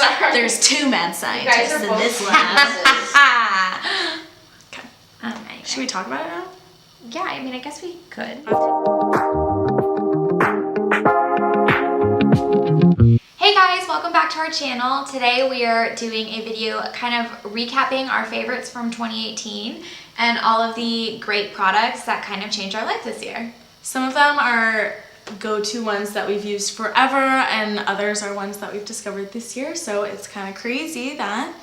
Sorry. There's 2 mad scientists in this both lab. Okay. Anyway. Should we talk about it now? Yeah, I mean, I guess we could. Hey guys, welcome back to our channel. Today we are doing a video kind of recapping our favorites from 2018 and all of the great products that kind of changed our life this year. Some of them are go-to ones that we've used forever, and others are ones that we've discovered this year, so it's kind of crazy that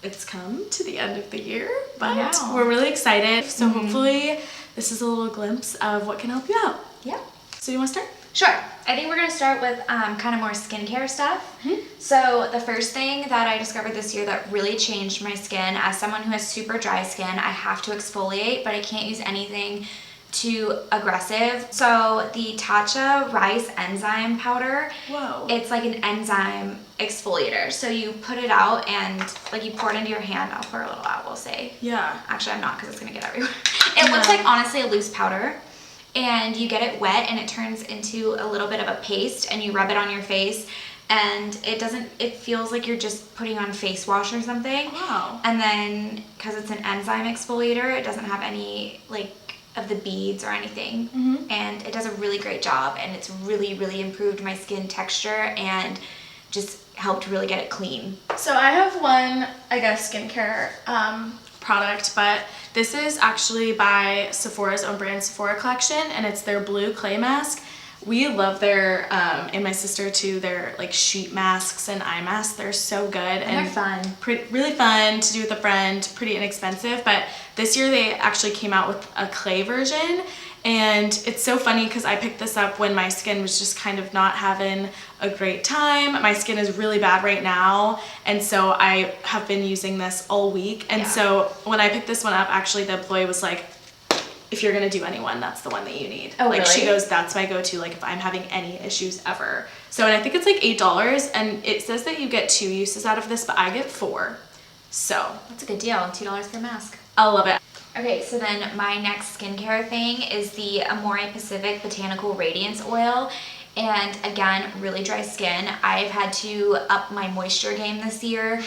it's come to the end of the year, but we're really excited. So hopefully this is a little glimpse of what can help you out. Yeah. So you want to start? Sure. I think we're going to start with kind of more skincare stuff. So the first thing that I discovered this year that really changed my skin, as someone who has super dry skin, I have to exfoliate, but I can't use anything too aggressive. So the Tatcha Rice Enzyme powder, it's like an enzyme exfoliator. So you put it out and like you pour it into your hand. I'll pour a little out, we'll say. Yeah. Actually, I'm not, because it's going to get everywhere. It looks like, honestly, a loose powder. And you get it wet and it turns into a little bit of a paste, and you rub it on your face, and it feels like you're just putting on face wash or something. Wow. And then, because it's an enzyme exfoliator, it doesn't have any like of the beads or anything. And it does a really great job, and it's really, really improved my skin texture and just helped really get it clean. So I have one, I guess, skincare product, but this is actually by Sephora's own brand, Sephora collection, and it's their blue clay mask. We love their, and my sister too, their like sheet masks and eye masks. They're so good. And they're fun. Really fun to do with a friend, pretty inexpensive. But this year they actually came out with a clay version. And it's so funny because I picked this up when my skin was just kind of not having a great time. My skin is really bad right now, and so I have been using this all week. And so when I picked this one up, actually the employee was like, if you're gonna do anyone, that's the one that you need. Oh, like really? She goes, that's my go-to, like if I'm having any issues ever. So, and I think it's like $8, and it says that you get 2 uses out of this, but I get 4. So that's a good deal. $2 for a mask. I love it. Okay, so then my next skincare thing is the Amore Pacific Botanical Radiance Oil. And again, really dry skin. I've had to up my moisture game this year.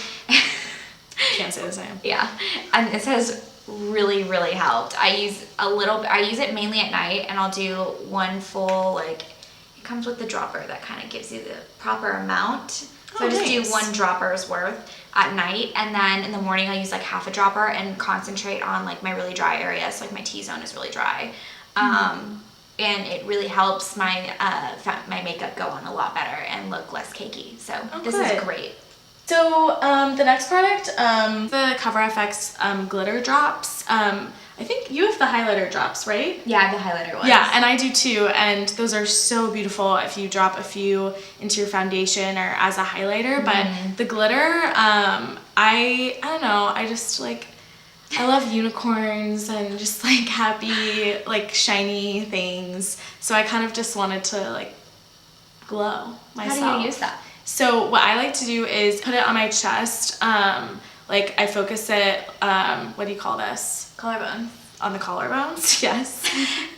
Can't say the same. Yeah, and this has really, really helped. I use it mainly at night, and I'll do one full, like, it comes with the dropper that kind of gives you the proper amount. So I just do 1 dropper's worth at night, and then in the morning I use like half a dropper and concentrate on like my really dry areas. So like my T-zone is really dry. And it really helps my my makeup go on a lot better and look less cakey. So this is great. So the next product, the Cover FX glitter drops. I think you have the highlighter drops, right? Yeah, I have the highlighter ones. Yeah, and I do too, and those are so beautiful if you drop a few into your foundation or as a highlighter. But the glitter, I don't know, I just like, I love unicorns and just like happy, like shiny things. So I kind of just wanted to like glow myself. How do you use that? So what I like to do is put it on my chest. Like I focus it, what do you call this? Collarbone. On the collarbones, yes.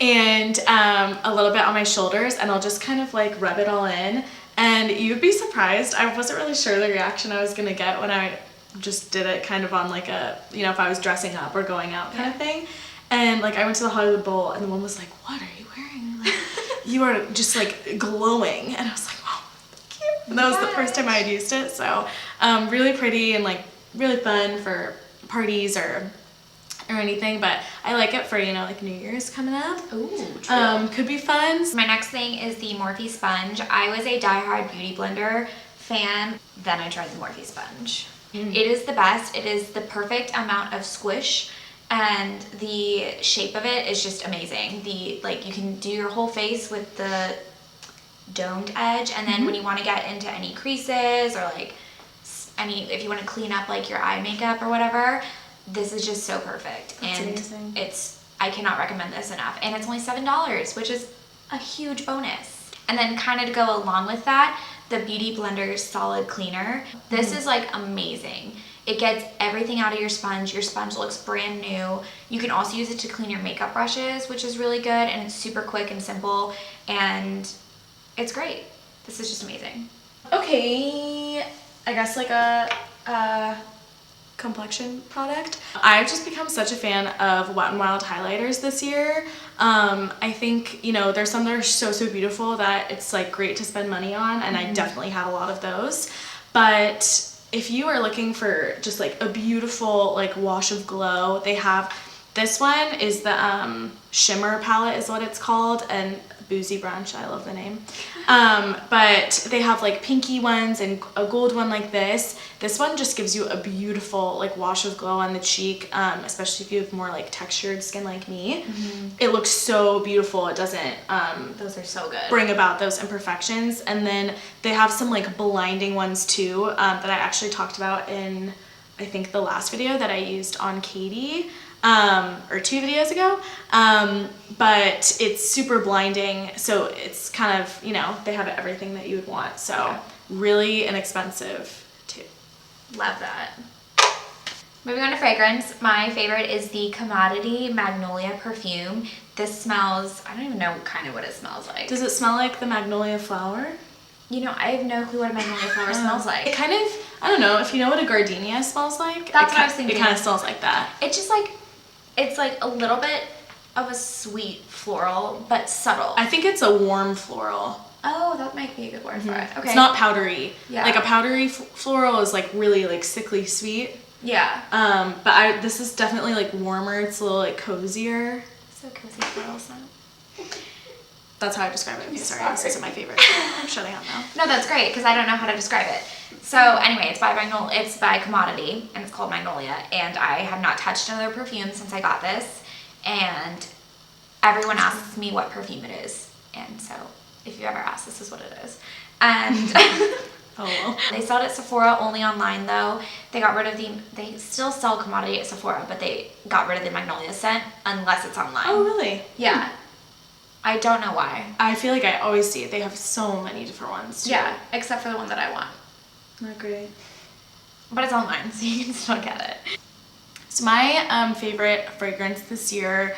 And a little bit on my shoulders, and I'll just kind of like rub it all in. And you'd be surprised. I wasn't really sure the reaction I was gonna get when I just did it kind of on like a, you know, if I was dressing up or going out kind of thing. And like I went to the Hollywood Bowl, and the one was like, what are you wearing? Like, you are just like glowing. And I was like, oh, thank you. And that was the first time I had used it. So really pretty and like really fun for parties or anything, but I like it for, you know, like New Year's coming up. Ooh, true. Could be fun. My next thing is the Morphe Sponge. I was a diehard Beauty Blender fan, then I tried the Morphe Sponge. It is the best. It is the perfect amount of squish, and the shape of it is just amazing. Like you can do your whole face with the domed edge, and then when you want to get into any creases or like if you want to clean up like your eye makeup or whatever, this is just so perfect. That's and amazing. I cannot recommend this enough. And it's only $7, which is a huge bonus. And then kind of to go along with that, the Beauty Blender Solid Cleaner. This is like amazing. It gets everything out of your sponge. Your sponge looks brand new. You can also use it to clean your makeup brushes, which is really good, and it's super quick and simple, and it's great. This is just amazing. Okay, I guess like a complexion product. I've just become such a fan of Wet n Wild highlighters this year. I think, you know, there's some that are so beautiful that it's like great to spend money on, and I definitely have a lot of those. But if you are looking for just like a beautiful like wash of glow, they have this one is the shimmer palette is what it's called, and Boozy Brunch, I love the name. But they have like pinky ones and a gold one like this. This one just gives you a beautiful like wash of glow on the cheek, especially if you have more like textured skin like me. It looks so beautiful. It doesn't Those are so good. bring about those imperfections. And then they have some like blinding ones too, that I actually talked about in, I think, the last video that I used on Katie. Or 2 videos ago, but it's super blinding, so it's kind of, you know, they have everything that you would want, so really inexpensive too. Love that. Moving on to fragrance, my favorite is the Commodity Magnolia perfume. This smells, I don't even know kind of what it smells like. Does it smell like the magnolia flower? You know, I have no clue what a magnolia flower smells like. It kind of, I don't know, if you know what a gardenia smells like. That's what I was thinking. It kind of smells like that. It's just like, it's like a little bit of a sweet floral, but subtle. I think it's a warm floral. Oh, that might be a good word for it. Okay. It's not powdery. Yeah. Like a powdery floral is like really like sickly sweet. Yeah. But this is definitely like warmer. It's a little like cozier. So cozy floral scent. That's how I describe it. Sorry, this isn't my favorite. I'm shutting up now. No, that's great because I don't know how to describe it. So anyway, it's by Commodity, and it's called Magnolia, and I have not touched another perfume since I got this, and everyone asks me what perfume it is, and so if you ever ask, this is what it is. And Oh well. they sell it at Sephora only online though. They got rid of they still sell Commodity at Sephora, but they got rid of the Magnolia scent unless it's online. Oh really? Yeah. I don't know why. I feel like I always see it. They have so many different ones too. Yeah, except for the one that I want. Not great. But it's online, so you can still get it. So my favorite fragrance this year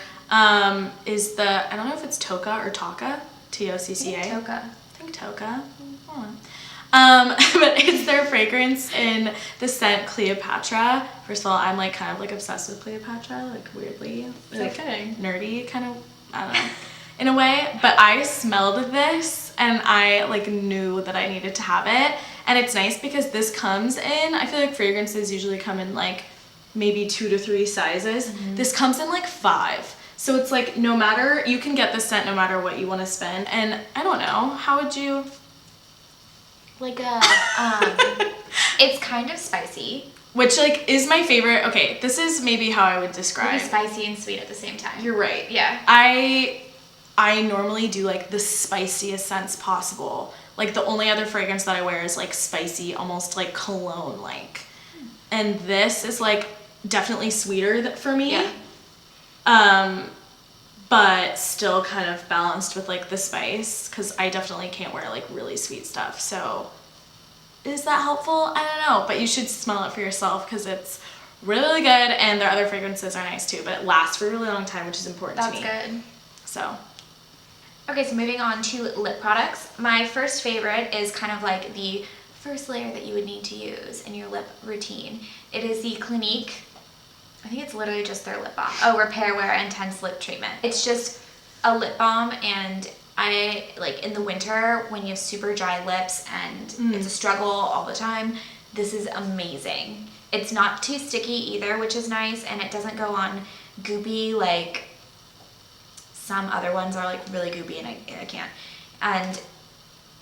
is the, I don't know if it's Toka or Toka, T-O-C-C-A. Toka. I think Toka. But it's their fragrance in the scent Cleopatra. First of all, I'm like kind of like obsessed with Cleopatra, like weirdly, like nerdy kind of, I don't know, in a way. But I smelled this and I like knew that I needed to have it. And it's nice because this comes in, I feel like fragrances usually come in like maybe 2 to 3 sizes. This comes in like 5. So it's like no matter, you can get this scent no matter what you want to spend. And I don't know, how would you? Like a, it's kind of spicy. Which like is my favorite. Okay, this is maybe how I would describe. Maybe spicy and sweet at the same time. You're right. Yeah. I normally do like the spiciest scents possible. Like the only other fragrance that I wear is like spicy, almost like cologne like. And this is like definitely sweeter for me. Yeah. But still kind of balanced with like the spice, because I definitely can't wear like really sweet stuff. So is that helpful? I don't know, but you should smell it for yourself because it's really good, and their other fragrances are nice too, but it lasts for a really long time, which is important to me. That's good. So okay, so moving on to lip products. My first favorite is kind of like the first layer that you would need to use in your lip routine. It is the Clinique, I think it's literally just their lip balm. Oh, Repair Wear Intense Lip Treatment. It's just a lip balm, and I like in the winter when you have super dry lips and it's a struggle all the time, this is amazing. It's not too sticky either, which is nice, and it doesn't go on goopy like some other ones are like really goopy and I can't. And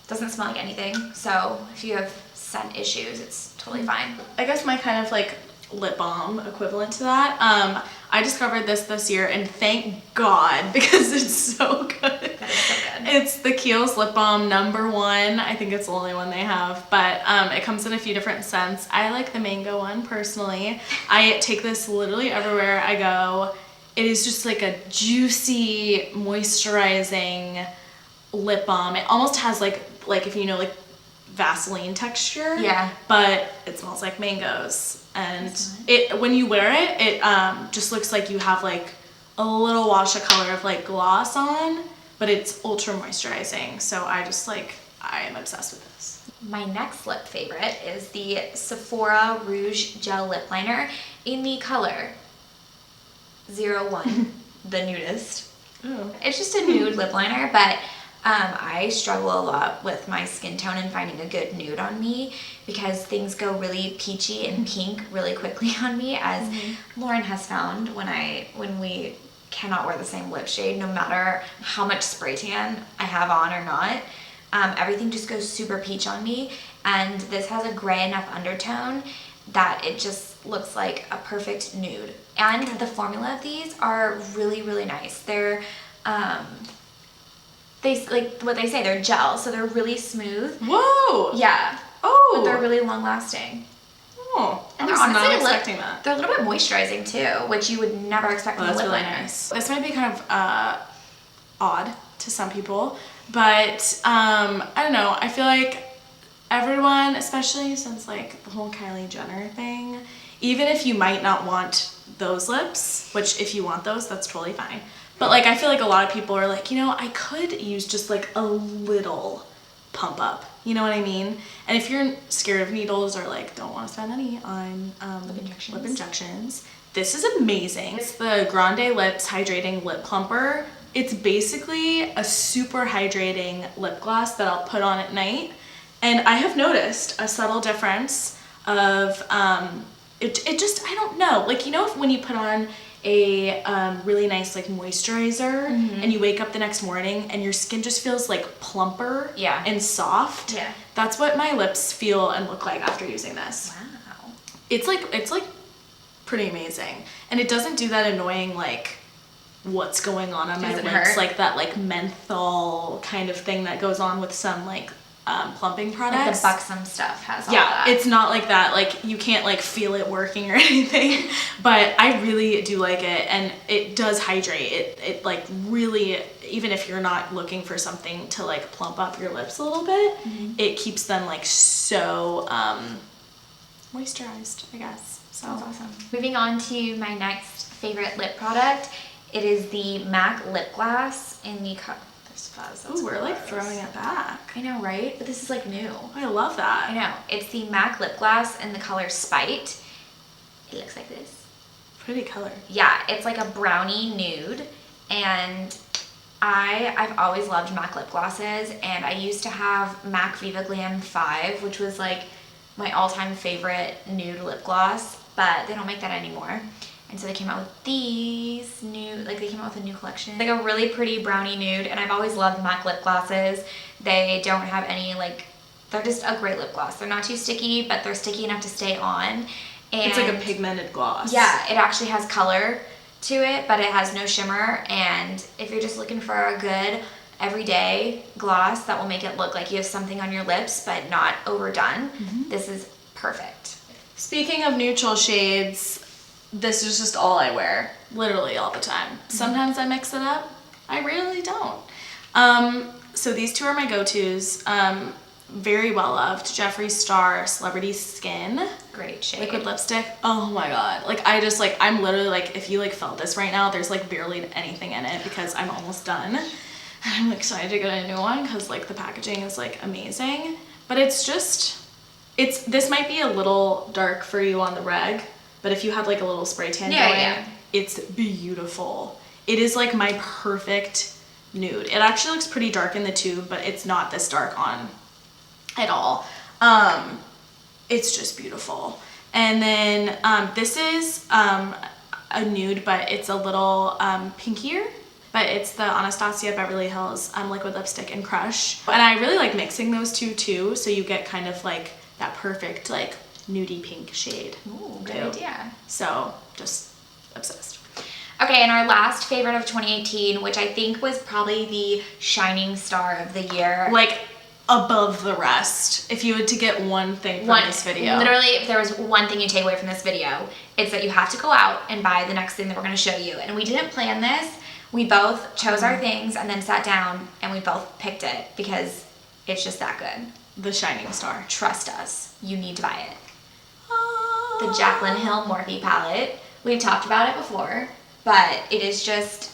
doesn't smell like anything, so if you have scent issues, it's totally fine. I guess my kind of like lip balm equivalent to that. I discovered this year, and thank God, because it's so good. That is so good. It's the QIOs Lip Balm #1. I think it's the only one they have, but it comes in a few different scents. I like the mango one personally. I take this literally everywhere I go. It is just like a juicy, moisturizing lip balm. It almost has like if you know like Vaseline texture. Yeah. But it smells like mangoes. And it when you wear it, it just looks like you have like a little wash of color of like gloss on, but it's ultra moisturizing. So I am obsessed with this. My next lip favorite is the Sephora Rouge Gel Lip Liner in the color 01, the nudist. Oh. It's just a nude lip liner, but I struggle a lot with my skin tone and finding a good nude on me because things go really peachy and pink really quickly on me, as Lauren has found when we cannot wear the same lip shade no matter how much spray tan I have on or not. Everything just goes super peach on me, and this has a gray enough undertone that it just looks like a perfect nude. And the formula of these are really, really nice. They're they, like what they say, they're gel, so they're really smooth. Whoa! Yeah. Oh! But they're really long lasting. Oh, And I they're was not honestly expecting that. They're a little bit moisturizing too, which you would never expect from a That's lip really liner. nice. This might be kind of odd to some people, but I don't know. I feel like everyone, especially since like the whole Kylie Jenner thing, even if you might not want those lips, which if you want those, that's totally fine. But like I feel like a lot of people are like, you know, I could use just like a little pump up. You know what I mean? And if you're scared of needles or like don't want to spend money on lip injections, this is amazing. It's the Grande Lips Hydrating Lip Plumper. It's basically a super hydrating lip gloss that I'll put on at night. And I have noticed a subtle difference of, it just, I don't know. Like, you know, if when you put on a really nice like moisturizer and you wake up the next morning and your skin just feels like plumper and soft. Yeah. That's what my lips feel and look like after using this. Wow. It's like pretty amazing. And it doesn't do that annoying like what's going on my Does it lips, hurt? like that like menthol kind of thing that goes on with some like plumping products. Like the buxom stuff has all Yeah, that. it's not like that. Like you can't like feel it working or anything, but I really do like it, and it does hydrate. It like really, even if you're not looking for something to like plump up your lips a little bit, it keeps them like so moisturized, I guess. So That's awesome. Moving on to my next favorite lip product, it is the MAC Lip Glass in the cup. There's fuzz. That's ooh, we're like gross. throwing it back. I know, right? But this is like new. I love that. I know. It's the MAC Lip Glass in the color Spite. It looks like this. Pretty color. Yeah, it's like a brownie nude, and I've always loved MAC lip glosses, and I used to have MAC Viva Glam 5, which was like my all-time favorite nude lip gloss, but they don't make that anymore. And so they came out with these new, like they came out with a new collection. Like a really pretty brownie nude, and I've always loved MAC lip glosses. They don't have any like, they're just a great lip gloss. They're not too sticky, but they're sticky enough to stay on. And It's like a pigmented gloss. yeah, it actually has color to it, but it has no shimmer. And if you're just looking for a good everyday gloss that will make it look like you have something on your lips but not overdone, this is perfect. Speaking of neutral shades, this is just all I wear, literally all the time. Sometimes I mix it up, I rarely don't. So these two are my go-tos. Very well loved Jeffree Star Celebrity Skin Great shade. liquid lipstick. Oh my god, like I just like, I'm literally like, if you like felt this right now, there's like barely anything in it because I'm almost done. I'm excited to get a new one because like the packaging is like amazing, but it's just, this might be a little dark for you on the reg, but if you had like a little spray tan going, it's beautiful. It is like my perfect nude. It actually looks pretty dark in the tube, but it's not this dark on at all. It's just beautiful. And then this is a nude, but it's a little pinkier, but it's the Anastasia Beverly Hills liquid lipstick in Crush. And I really like mixing those two too, so you get kind of like that perfect like nudie pink shade. Ooh, good too. idea. So just obsessed. Okay, and our last favorite of 2018, which I think was probably the shining star of the year. Like above the rest, if you had to get one thing from this video. Literally, if there was one thing you take away from this video, it's that you have to go out and buy the next thing that we're going to show you. And we didn't plan this. We both chose our things and then sat down and we both picked it because it's just that good. The shining star. Trust us. You need to buy it. The Jaclyn Hill Morphe palette. We've talked about it before, but it is just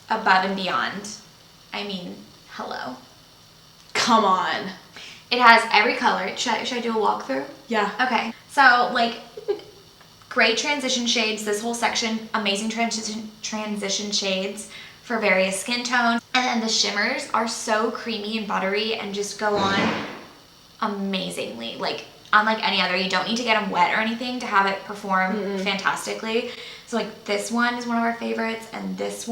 above and beyond. I mean, hello. Come on. It has every color. Should I do a walkthrough? Yeah. Okay. So, like, great transition shades. This whole section, amazing transition shades for various skin tones. And then the shimmers are so creamy and buttery and just go on amazingly. Like, unlike any other, you don't need to get them wet or anything to have it perform fantastically. So, like, this one is one of our favorites, and this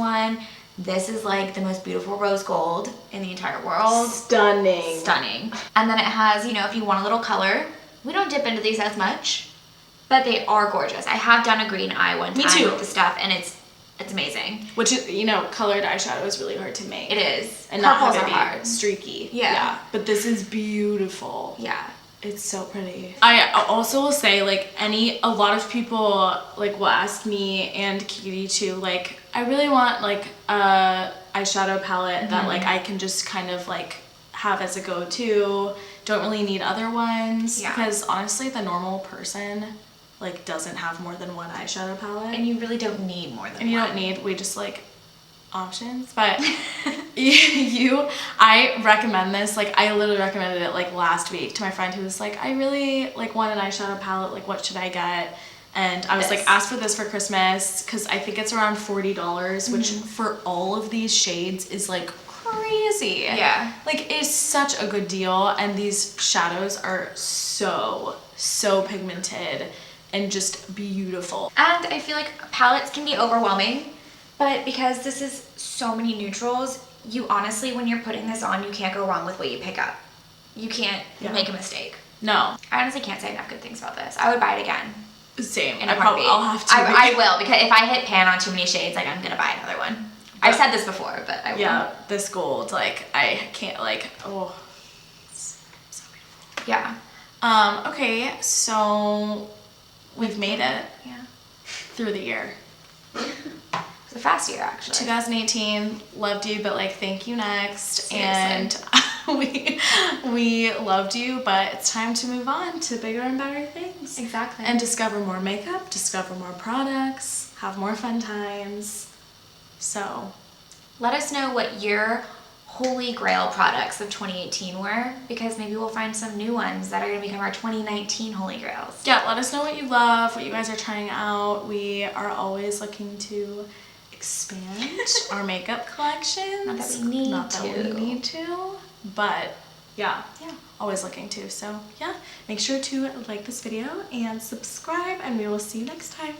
is like the most beautiful rose gold in the entire world. Stunning. And then it has, you know, if you want a little color, we don't dip into these as much, but they are gorgeous. I have done a green eye one time with the stuff, and it's amazing. Which is, you know, colored eyeshadow is really hard to make. It is. And purples not are have it hard. be streaky. Yeah. But this is beautiful. Yeah. It's so pretty. I also will say, like, a lot of people, like, will ask me and Katie too, like, I really want, like, a eyeshadow palette that, like, I can just kind of, like, have as a go-to. Don't really need other ones. Yeah. Because, honestly, the normal person, like, doesn't have more than one eyeshadow palette. And you really don't need more than one. And you don't need, we just, like, options. But I recommend this. Like, I literally recommended it, like, last week to my friend who was like, I really, like, want an eyeshadow palette. Like, what should I get? And I was like, ask for this for Christmas, because I think it's around $40, which for all of these shades is, like, crazy. Yeah. Like, it's such a good deal, and these shadows are so pigmented and just beautiful. And I feel like palettes can be overwhelming, but because this is so many neutrals, you honestly, when you're putting this on, you can't go wrong with what you pick up. You can't make a mistake. No. I honestly can't say enough good things about this. I would buy it again. Same. In a heartbeat. I'll have to. I will, because if I hit pan on too many shades, like, I'm gonna buy another one. I've said this before, but I will. Yeah, this gold, like, I can't, like, oh, it's so beautiful. Yeah. Okay, so we've made it Yeah. through the year. It's a fast year, actually. 2018, loved you, but, like, thank you next. Seriously. And we loved you, but it's time to move on to bigger and better things. Exactly. And discover more makeup, discover more products, have more fun times. So, let us know what your holy grail products of 2018 were, because maybe we'll find some new ones that are going to become our 2019 holy grails. yeah, let us know what you love, what you guys are trying out. We are always looking to expand our makeup collections. Not that we need to, but yeah, always looking to. So yeah, make sure to like this video and subscribe, and we will see you next time.